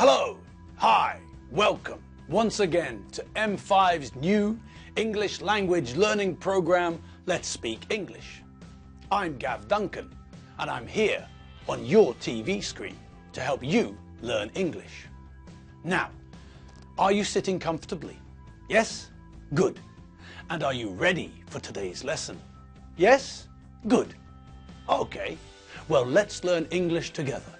Hello, hi, welcome once again to M5's new English language learning program, Let's Speak English. I'm Gav Duncan and I'm here on your TV screen to help you learn English. Now, are you sitting comfortably? Yes? Good. And are you ready for today's lesson? Yes? Good. Okay, well, let's learn English together.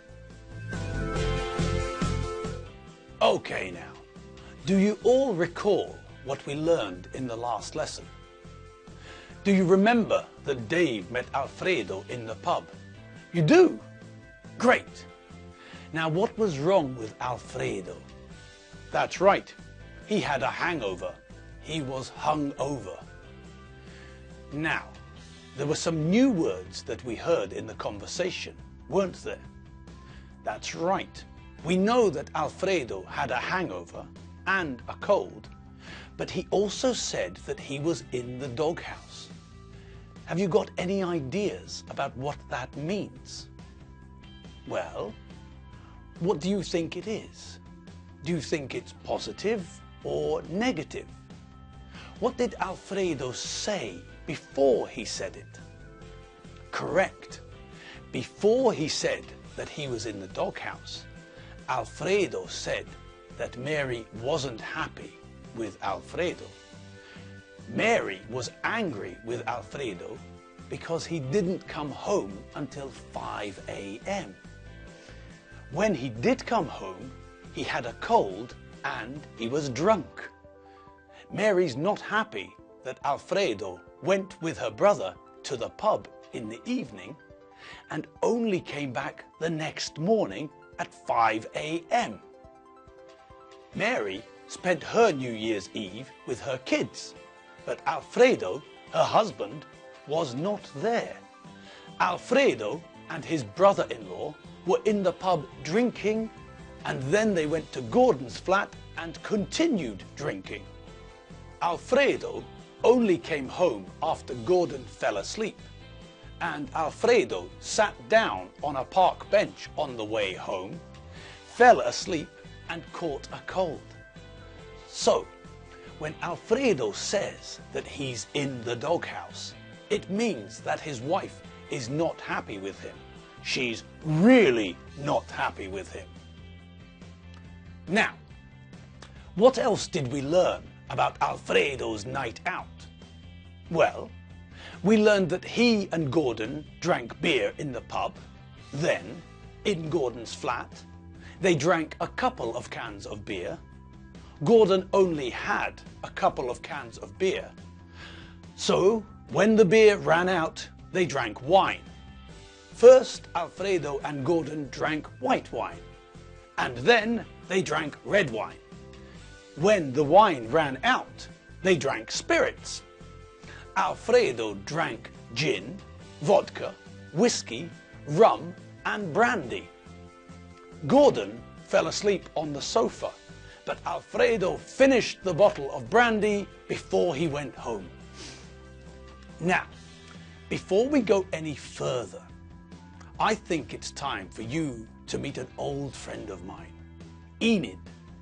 Okay now, do you all recall what we learned in the last lesson? Do you remember that Dave met Alfredo in the pub? You do? Great. Now what was wrong with Alfredo? That's right, he had a hangover. He was hung over. Now, there were some new words that we heard in the conversation, weren't there? That's right. We know that Alfredo had a hangover and a cold, but he also said that he was in the doghouse. Have you got any ideas about what that means? Well, what do you think it is? Do you think it's positive or negative? What did Alfredo say before he said it? Correct. Before he said that he was in the doghouse, Alfredo said that Mary wasn't happy with Alfredo. Mary was angry with Alfredo because he didn't come home until 5 a.m. When he did come home, he had a cold and he was drunk. Mary's not happy that Alfredo went with her brother to the pub in the evening and only came back the next morning at 5 a.m. Mary spent her New Year's Eve with her kids, but Alfredo, her husband, was not there. Alfredo and his brother-in-law were in the pub drinking, and then they went to Gordon's flat and continued drinking. Alfredo only came home after Gordon fell asleep, and Alfredo sat down on a park bench on the way home, fell asleep and caught a cold. So, when Alfredo says that he's in the doghouse, it means that his wife is not happy with him. She's really not happy with him. Now, what else did we learn about Alfredo's night out? Well, we learned that he and Gordon drank beer in the pub. Then, in Gordon's flat, they drank a couple of cans of beer. Gordon only had a couple of cans of beer. So, when the beer ran out, they drank wine. First, Alfredo and Gordon drank white wine, and then they drank red wine. When the wine ran out, they drank spirits. Alfredo drank gin, vodka, whiskey, rum and brandy. Gordon fell asleep on the sofa, but Alfredo finished the bottle of brandy before he went home. Now, before we go any further, I think it's time for you to meet an old friend of mine, Enid,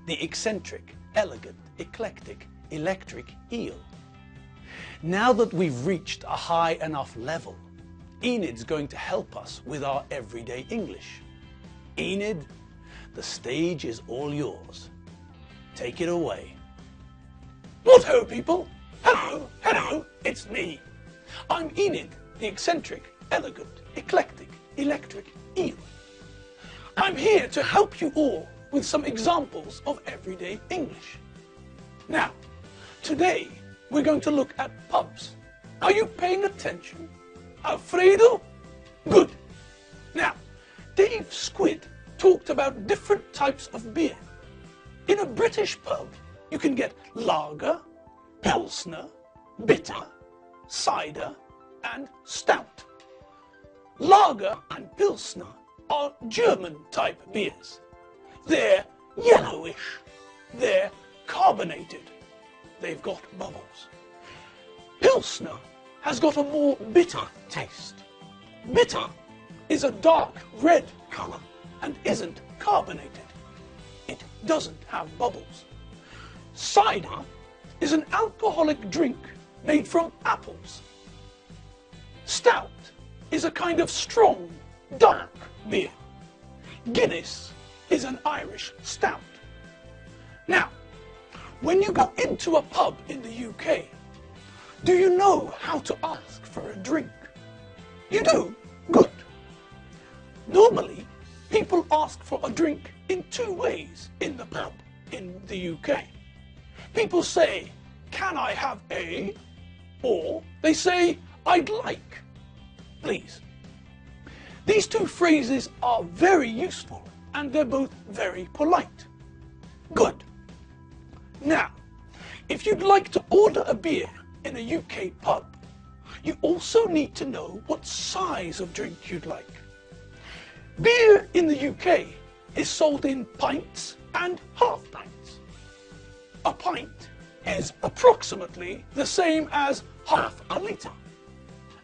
the eccentric, elegant, eclectic, electric eel. Now that we've reached a high enough level, Enid's going to help us with our everyday English. Enid, the stage is all yours. Take it away. What ho, people! Hello, hello, it's me. I'm Enid, the eccentric, elegant, eclectic, electric eel. I'm here to help you all with some examples of everyday English. Now, today we're going to look at pubs. Are you paying attention? Alfredo? Good. Now, Dave Squid talked about different types of beer. In a British pub, you can get lager, pilsner, bitter, cider, and stout. Lager and pilsner are German-type beers. They're yellowish. They're carbonated. They've got bubbles. Pilsner has got a more bitter taste. Bitter is a dark red color and isn't carbonated. it doesn't have bubbles. Cider is an alcoholic drink made from apples. Stout is a kind of strong, dark beer. Guinness is an Irish stout. Now, when you go into a pub in the UK, do you know how to ask for a drink? You do? Good. Normally, people ask for a drink in two ways in the pub in the UK. People say, "Can I have a?" Or they say, "I'd like, please." These two phrases are very useful and they're both very polite. Good. Now, if you'd like to order a beer in a UK pub, you also need to know what size of drink you'd like. Beer in the UK is sold in pints and half pints. A pint is approximately the same as half a litre,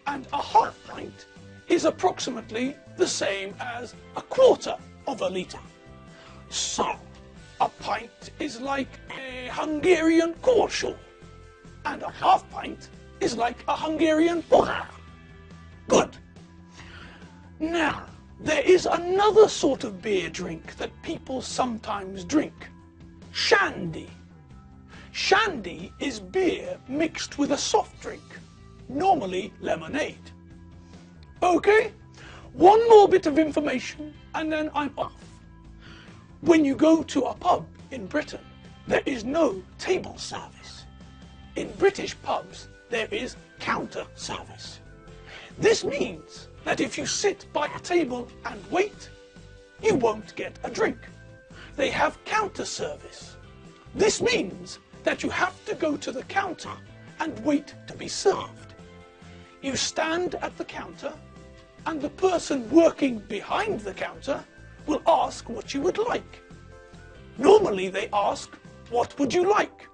and a half pint is approximately the same as a quarter of a litre. So, a pint is like a Hungarian korsó, and a half pint is like a Hungarian pohár. Good. Now, there is another sort of beer drink that people sometimes drink. Shandy. Shandy is beer mixed with a soft drink, normally lemonade. Okay, one more bit of information and then I'm off. When you go to a pub in Britain, there is no table service. In British pubs, there is counter service. This means that if you sit by a table and wait, you won't get a drink. They have counter service. This means that you have to go to the counter and wait to be served. You stand at the counter and the person working behind the counter will ask what you would like. Normally they ask, "What would you like?"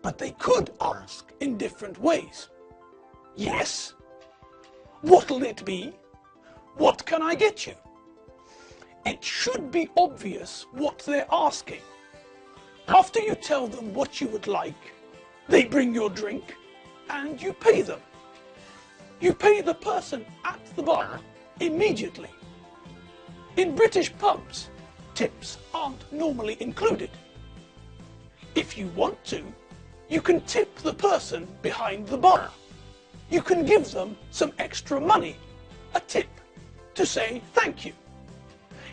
But they could ask in different ways. "Yes." "What'll it be?" "What can I get you?" It should be obvious what they're asking. After you tell them what you would like, they bring your drink and you pay them. You pay the person at the bar immediately. In British pubs, tips aren't normally included. If you want to, you can tip the person behind the bar. You can give them some extra money, a tip, to say thank you.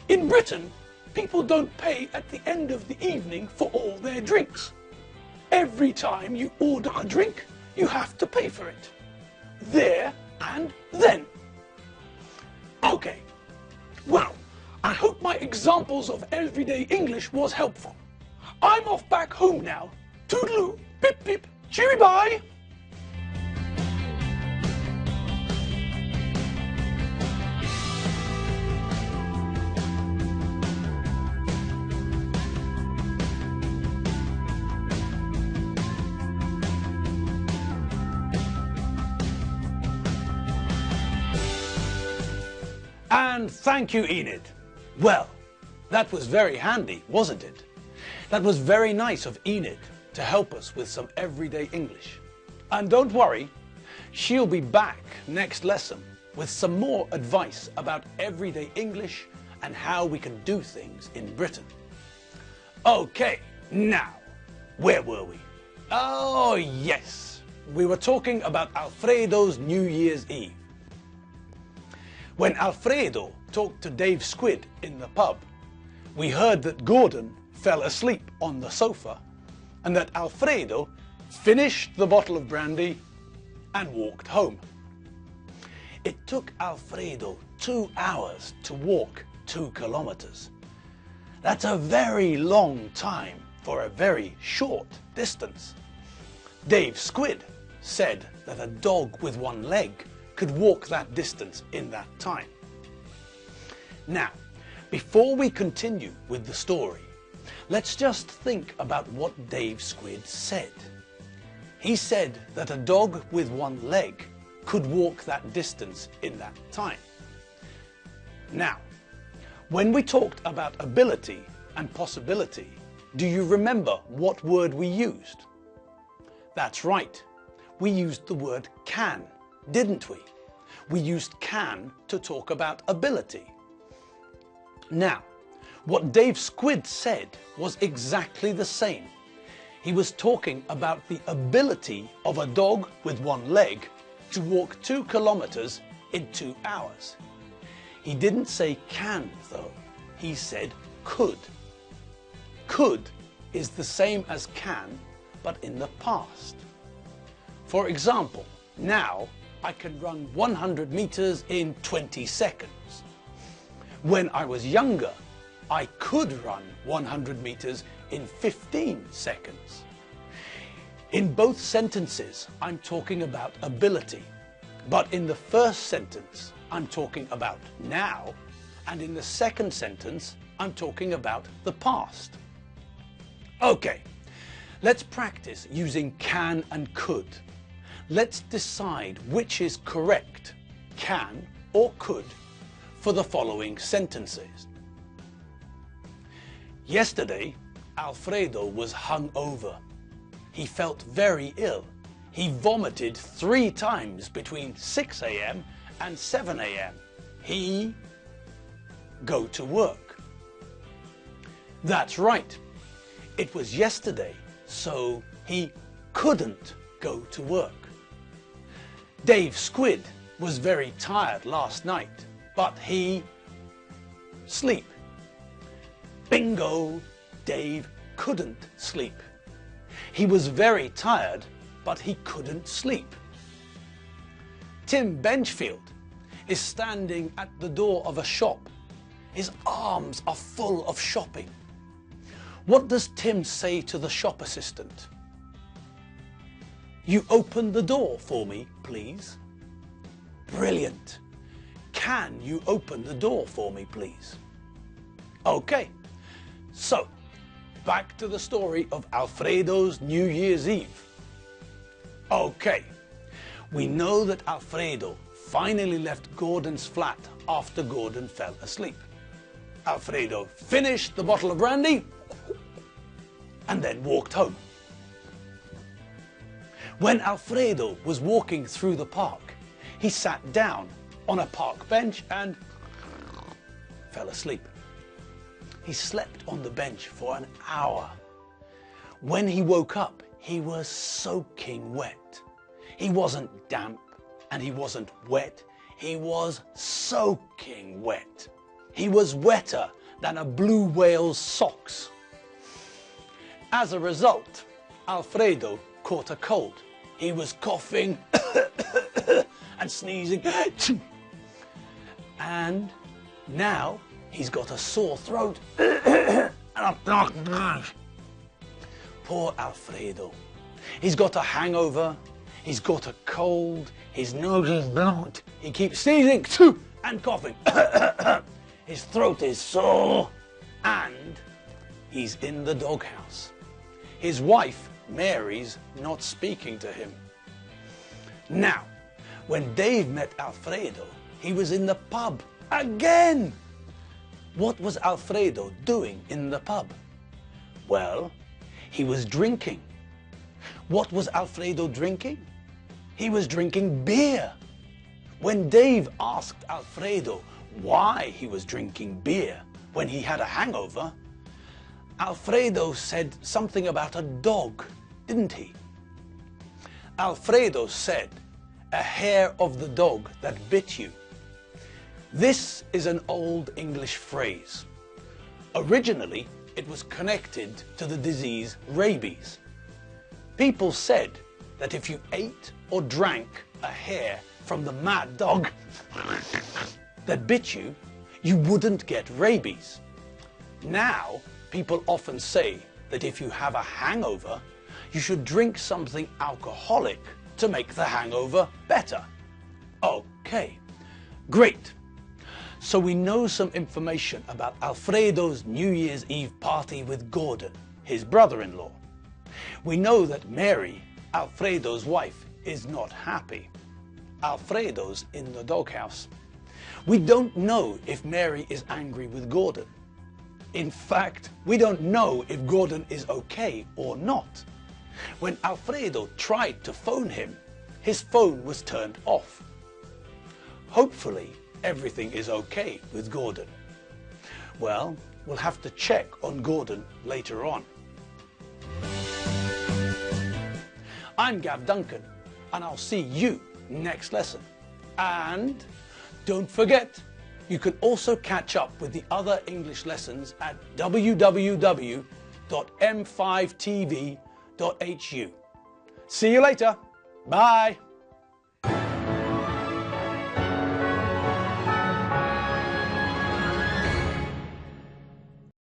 In Britain, people don't pay at the end of the evening for all their drinks. Every time you order a drink, you have to pay for it. There and then. Okay, well, I hope my examples of everyday English was helpful. I'm off back home now. Toodaloo, pip pip, cheery bye! And thank you, Enid. Well, that was very handy, wasn't it? That was very nice of Enid to help us with some everyday English. And don't worry, she'll be back next lesson with some more advice about everyday English and how we can do things in Britain. Okay, now, where were we? Oh, yes, we were talking about Alfredo's New Year's Eve. When Alfredo talked to Dave Squid in the pub, we heard that Gordon fell asleep on the sofa and that Alfredo finished the bottle of brandy and walked home. It took Alfredo 2 hours to walk 2 kilometers. That's a very long time for a very short distance. Dave Squid said that a dog with 1 leg could walk that distance in that time. Now, before we continue with the story, let's just think about what Dave Squid said. He said that a dog with 1 leg could walk that distance in that time. Now, when we talked about ability and possibility, do you remember what word we used? That's right, we used the word can, didn't we? We used can to talk about ability. Now, what Dave Squid said was exactly the same. He was talking about the ability of a dog with one leg to walk 2 kilometers in 2 hours. He didn't say can though, he said could. Could is the same as can, but in the past. For example, now I can run 100 meters in 20 seconds. When I was younger, I could run 100 meters in 15 seconds. In both sentences, I'm talking about ability, but in the first sentence, I'm talking about now, and in the second sentence, I'm talking about the past. Okay, let's practice using can and could. Let's decide which is correct, can or could, for the following sentences. Yesterday, Alfredo was hungover. He felt very ill. He vomited 3 times between 6 a.m. and 7 a.m. He go to work. That's right. It was yesterday, so he couldn't go to work. Dave Squid was very tired last night, but he sleep. Bingo! Dave couldn't sleep. He was very tired, but he couldn't sleep. Tim Benchfield is standing at the door of a shop. His arms are full of shopping. What does Tim say to the shop assistant? You open the door for me, please. Brilliant. Can you open the door for me, please? Okay, so back to the story of Alfredo's New Year's Eve. Okay, we know that Alfredo finally left Gordon's flat after Gordon fell asleep. Alfredo finished the bottle of brandy and then walked home. When Alfredo was walking through the park, he sat down on a park bench and fell asleep. He slept on the bench for an hour. When he woke up, he was soaking wet. He wasn't damp and he wasn't wet. He was soaking wet. He was wetter than a blue whale's socks. As a result, Alfredo caught a cold. He was coughing and sneezing. And now he's got a sore throat. Poor Alfredo. He's got a hangover. He's got a cold. His nose is blocked. He keeps sneezing and coughing. His throat is sore. And he's in the doghouse. His wife, Mary's, not speaking to him. Now, when Dave met Alfredo, he was in the pub again. What was Alfredo doing in the pub? Well, he was drinking. What was Alfredo drinking? He was drinking beer. When Dave asked Alfredo why he was drinking beer when he had a hangover, Alfredo said something about a dog, didn't he? Alfredo said, a hair of the dog that bit you. This is an old English phrase. Originally, it was connected to the disease rabies. People said that if you ate or drank a hair from the mad dog that bit you, you wouldn't get rabies. Now, people often say that if you have a hangover, you should drink something alcoholic to make the hangover better. Okay, great. So we know some information about Alfredo's New Year's Eve party with Gordon, his brother-in-law. We know that Mary, Alfredo's wife, is not happy. Alfredo's in the doghouse. We don't know if Mary is angry with Gordon. In fact, we don't know if Gordon is okay or not. When Alfredo tried to phone him, his phone was turned off. Hopefully, everything is okay with Gordon. Well, we'll have to check on Gordon later on. I'm Gav Duncan, and I'll see you next lesson. And don't forget, you can also catch up with the other English lessons at www.m5tv.hu. See you later. Bye.